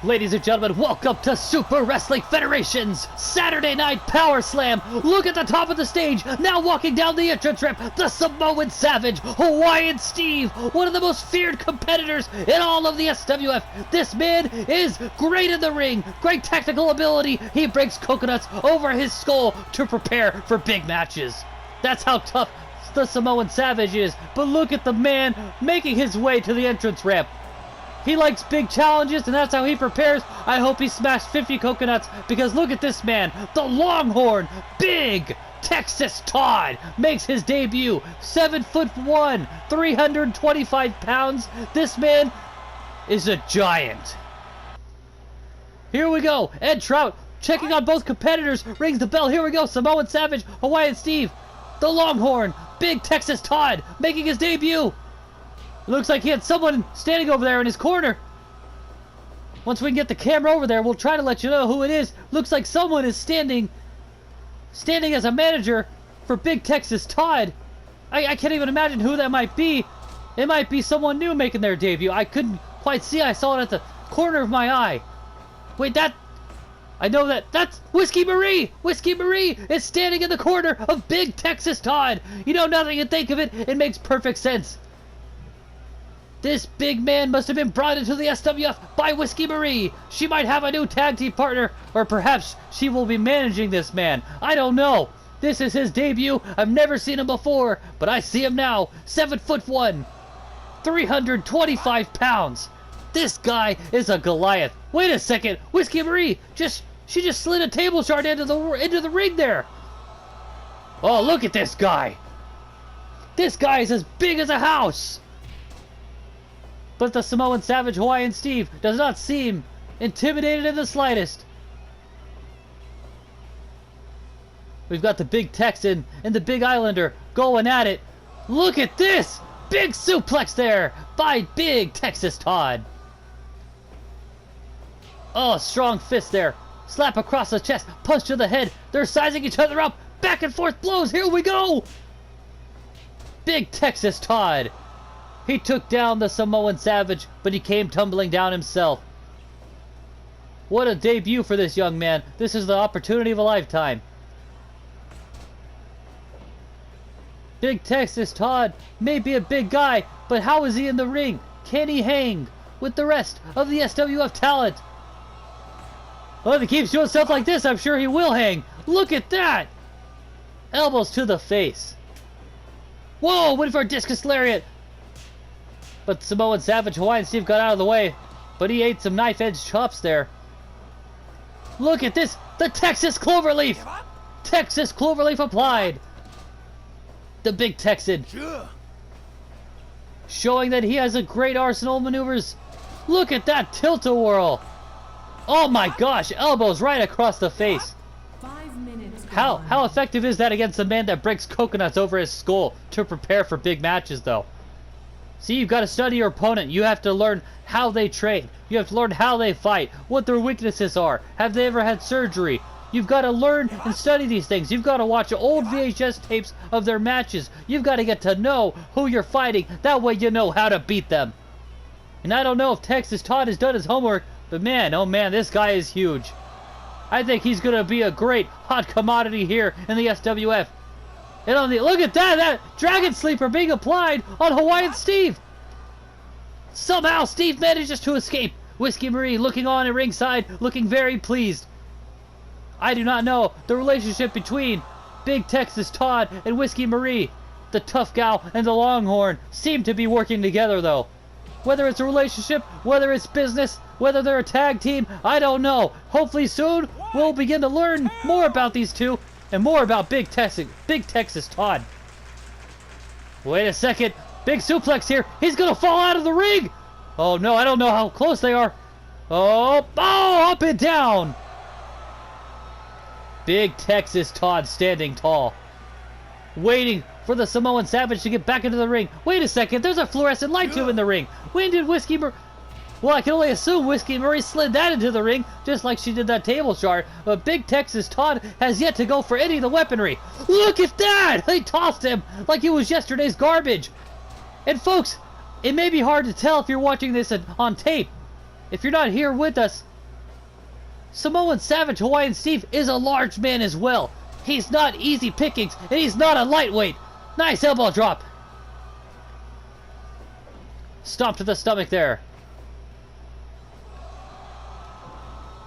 Ladies and gentlemen, welcome to Super Wrestling Federation's Saturday Night Powerslam. Look at the top of the stage, now walking down the entrance ramp, the Samoan Savage, Hawaiian Steve, one of the most feared competitors in all of the SWF. This man is great in the ring, great technical ability. He breaks coconuts over his skull to prepare for big matches. That's how tough the Samoan Savage is. But look at the man making his way to the entrance ramp. He likes big challenges, and that's how he prepares. I hope he smashed 50 coconuts, because look at this man, the Longhorn, big Texas Todd, makes his debut. 7'1", 325 pounds. This man is a giant. Here we go. Ed Trout, checking on both competitors, rings the bell. Here we go. Samoan Savage, Hawaiian Steve, the Longhorn, big Texas Todd, making his debut. Looks like he had someone standing over there in his corner. Once we can get the camera over there, we'll try to let you know who it is. Looks like someone is standing as a manager for big Texas Todd. I can't even imagine who that might be. It might be someone new making their debut. I couldn't quite see. I saw it at the corner of my eye. Wait, I know that's Whiskey Marie! Whiskey Marie is standing in the corner of big Texas Todd. You know, now that you think of it, it makes perfect sense. This big man must have been brought into the SWF by Whiskey Marie. She might have a new tag team partner, or perhaps she will be managing this man. I don't know. This is his debut. I've never seen him before, but I see him now. 7'1", 325 pounds. This guy is a Goliath. Wait a second. Whiskey Marie, she just slid a table shard into the ring there. Oh, look at this guy. This guy is as big as a house. But the Samoan Savage, Hawaiian Steve, does not seem intimidated in the slightest. We've got the big Texan and the big Islander going at it. Look at this! Big suplex there by big Texas Todd. Oh, strong fist there. Slap across the chest, punch to the head. They're sizing each other up. Back and forth blows. Here we go! Big Texas Todd. He took down the Samoan Savage, but he came tumbling down himself. What a debut for this young man. This is the opportunity of a lifetime. Big Texas Todd may be a big guy, but how is he in the ring? Can he hang with the rest of the SWF talent? Well, if he keeps doing stuff like this, I'm sure he will hang. Look at that! Elbows to the face. Whoa, went for a discus lariat. But Samoan Savage, Hawaiian Steve got out of the way. But he ate some knife-edge chops there. Look at this! The Texas Cloverleaf! Texas Cloverleaf applied! The big Texan. Showing that he has a great arsenal of maneuvers. Look at that tilt-a-whirl! Oh my gosh! Elbows right across the face. 5 minutes. How effective is that against a man that breaks coconuts over his skull to prepare for big matches, though? See, you've got to study your opponent. You have to learn how they train. You have to learn how they fight, what their weaknesses are. Have they ever had surgery? You've got to learn and study these things. You've got to watch old VHS tapes of their matches. You've got to get to know who you're fighting. That way you know how to beat them. And I don't know if Texas Todd has done his homework, but man, oh man, this guy is huge. I think he's going to be a great hot commodity here in the SWF. And on the look at that Dragon Sleeper being applied on Hawaiian Steve. Somehow Steve manages to escape. Whiskey Marie looking on at ringside, looking very pleased. I do not know the relationship between big Texas Todd and Whiskey Marie. The tough gal and the Longhorn seem to be working together, though. Whether it's a relationship, whether it's business, whether they're a tag team, I don't know. Hopefully soon we'll begin to learn more about these two. And more about big Texas Todd. Wait a second. Big suplex here. He's going to fall out of the ring. Oh, no. I don't know how close they are. Oh, up and down. Big Texas Todd standing tall. Waiting for the Samoan Savage to get back into the ring. Wait a second. There's a fluorescent light tube in the ring. When did Whiskey Marie... Well, I can only assume Whiskey Marie slid that into the ring, just like she did that table shard. But big Texas Todd has yet to go for any of the weaponry. Look at that! They tossed him like it was yesterday's garbage. And folks, it may be hard to tell if you're watching this on tape. If you're not here with us, Samoan Savage Hawaiian Steve is a large man as well. He's not easy pickings, and he's not a lightweight. Nice elbow drop. Stomp to the stomach there.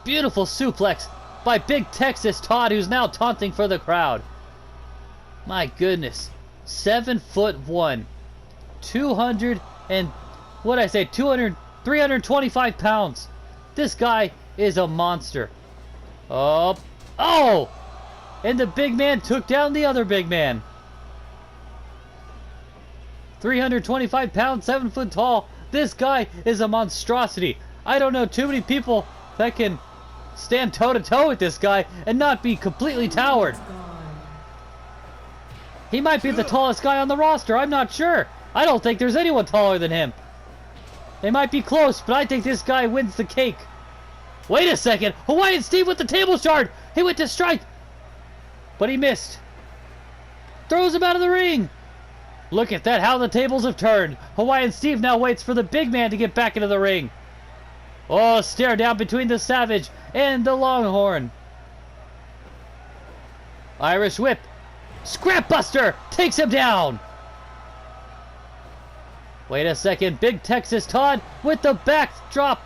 Beautiful suplex by Big Texas Todd, who's now taunting for the crowd. My goodness. 7'1", 325 pounds. This guy is a monster. Oh! And the big man took down the other big man. 325 pounds, 7 foot tall. This guy is a monstrosity. I don't know too many people that can stand toe to toe with this guy and not be completely towered. He might be the tallest guy on the roster. I'm not sure. I don't think there's anyone taller than him. They might be close, but I think this guy wins the cake. Wait a second. Hawaiian Steve with the table shard. He went to strike, but he missed. Throws him out of the ring. Look at that, how the tables have turned. Hawaiian Steve now waits for the big man to get back into the ring. Oh, stare down between the Savage and the Longhorn. Irish whip. Scrap Buster takes him down. Wait a second. Big Texas Todd with the back drop.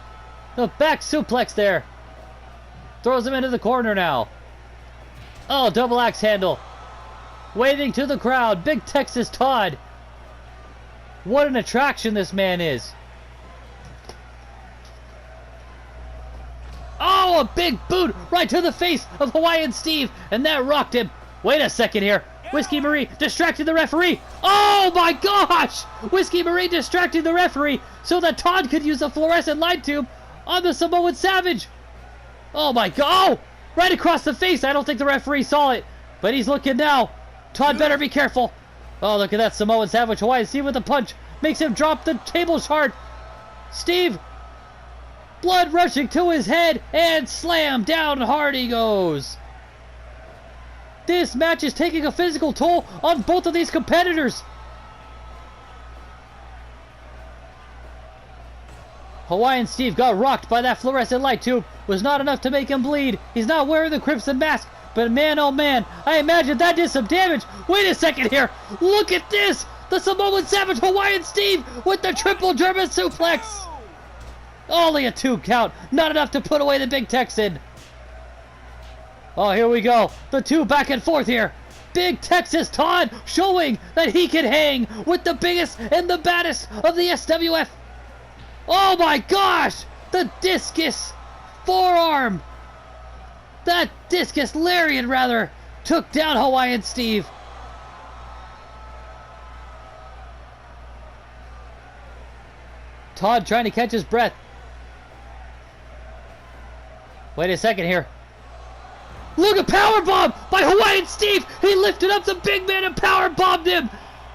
The back suplex there. Throws him into the corner now. Oh, double axe handle. Waving to the crowd. Big Texas Todd. What an attraction this man is. Oh, a big boot right to the face of Hawaiian Steve. And that rocked him. Wait a second here. Whiskey Marie distracted the referee. Oh my gosh! Whiskey Marie distracted the referee so that Todd could use a fluorescent light tube on the Samoan Savage. Oh my god! Oh! Right across the face. I don't think the referee saw it, but he's looking now. Todd better be careful. Oh, look at that Samoan Savage Hawaiian Steve with a punch. Makes him drop the table shard. Steve, blood rushing to his head, and slam down hard he goes. This match is taking a physical toll on both of these competitors. Hawaiian Steve got rocked by that fluorescent light tube. Was not enough to make him bleed. He's not wearing the Crimson Mask, but man, oh man, I imagine that did some damage. Wait a second here. Look at this. The Samoan Savage Hawaiian Steve with the triple German suplex. Only a 2 count. Not enough to put away the Big Texan. Oh, here we go. The 2 back and forth here. Big Texas Todd showing that he can hang with the biggest and the baddest of the SWF. Oh my gosh! The discus forearm. That discus lariat, rather, took down Hawaiian Steve. Todd trying to catch his breath. Wait a second here. Look at powerbomb by Hawaiian Steve. He lifted up the big man and powerbombed him.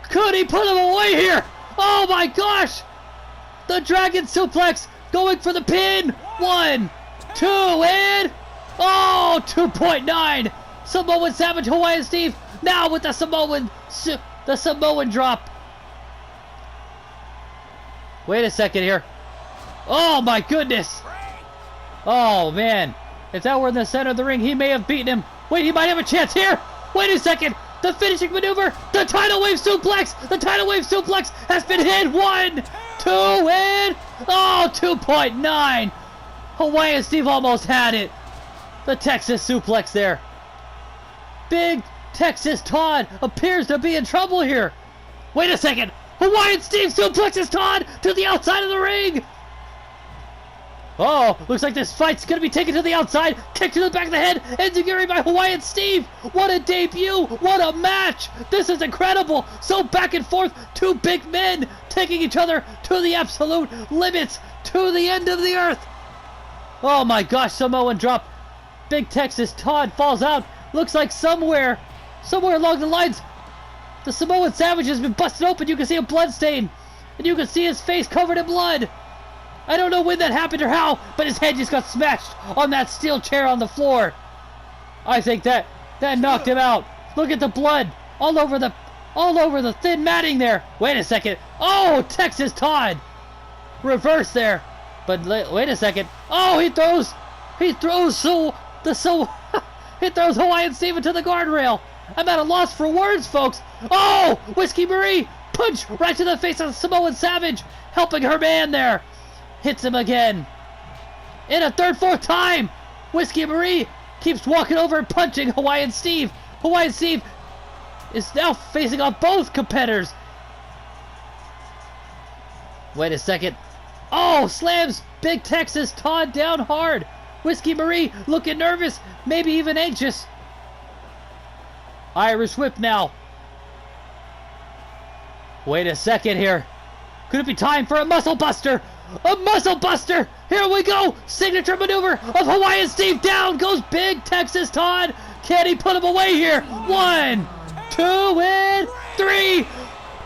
Could he put him away here? Oh my gosh. The dragon suplex going for the pin. 1, 2, and oh, 2.9. Samoan Savage Hawaiian Steve now with the Samoan drop. Wait a second here. Oh my goodness. Oh man. If that were in the center of the ring, he may have beaten him. Wait, he might have a chance here. Wait a second. The finishing maneuver. The tidal wave suplex. The tidal wave suplex has been hit. 1, 2, and oh, 2.9. Hawaiian Steve almost had it. The Texas suplex there. Big Texas Todd appears to be in trouble here. Wait a second. Hawaiian Steve suplexes Todd to the outside of the ring. Oh, looks like this fight's going to be taken to the outside. Kick to the back of the head. Enziguri by Hawaiian Steve. What a debut. What a match. This is incredible. So back and forth. 2 big men taking each other to the absolute limits. To the end of the earth. Oh my gosh, Samoan drop. Big Texas Todd falls out. Looks like somewhere along the lines, the Samoan Savage has been busted open. You can see a blood stain. And you can see his face covered in blood. I don't know when that happened or how, but his head just got smashed on that steel chair on the floor. I think that knocked him out. Look at the blood all over the thin matting there. Wait a second. Oh, Texas Todd. Reverse there. But wait a second. Oh, he He throws he throws Hawaiian Steve into the guardrail. I'm at a loss for words, folks. Oh, Whiskey Marie, punch right to the face of Samoan Savage, helping her man there. Hits him again. In a third, fourth time, Whiskey Marie keeps walking over and punching Hawaiian Steve. Hawaiian Steve is now facing off both competitors. Wait a second. Oh, slams Big Texas Todd down hard. Whiskey Marie looking nervous, maybe even anxious. Irish whip now. Wait a second here. Could it be time for a muscle buster? A muscle buster! Here we go! Signature maneuver of Hawaiian Steve. Down goes Big Texas Todd. Can he put him away here? 1, 2, and 3.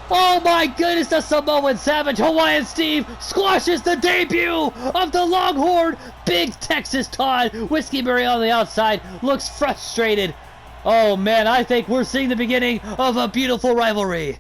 Oh my goodness, the Samoan Savage Hawaiian Steve squashes the debut of the Longhorn. Big Texas Todd. Whiskey Marie on the outside looks frustrated. Oh man, I think we're seeing the beginning of a beautiful rivalry.